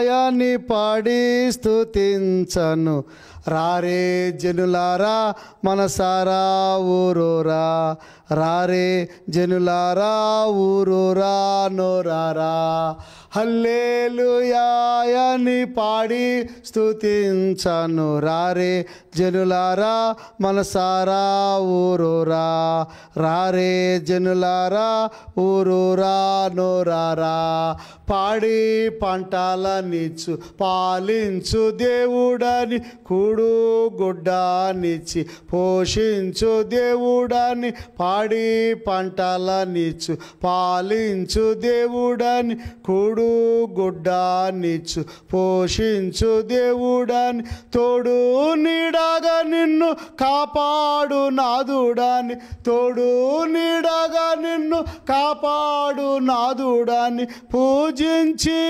అని పాడి స్తుతించను. రారే జనులారా మనసారా ఊరూరా, రారే జనులారా ఊరూరా నోరారా. హల్లెలూయా అని పాడి స్తుతించను. రారే జనులారా మనసారా ఊరూరా, రారే జనులారా ఊరూరా నోరారా. పాడి పంటలనిచ్చు పాలించు దేవుడని, కూడు గుడ్డనిచ్చి పోషించు దేవుడని. పాడి పంటలనిచ్చు పాలించు దేవుడని, కూడు గుడ్డనిచ్చు పోషించు దేవుడని. తోడు నీడగా నిన్ను కాపాడు నాదుడని, తోడు నీడగా నిన్ను కాపాడు నాదుడని పూజించి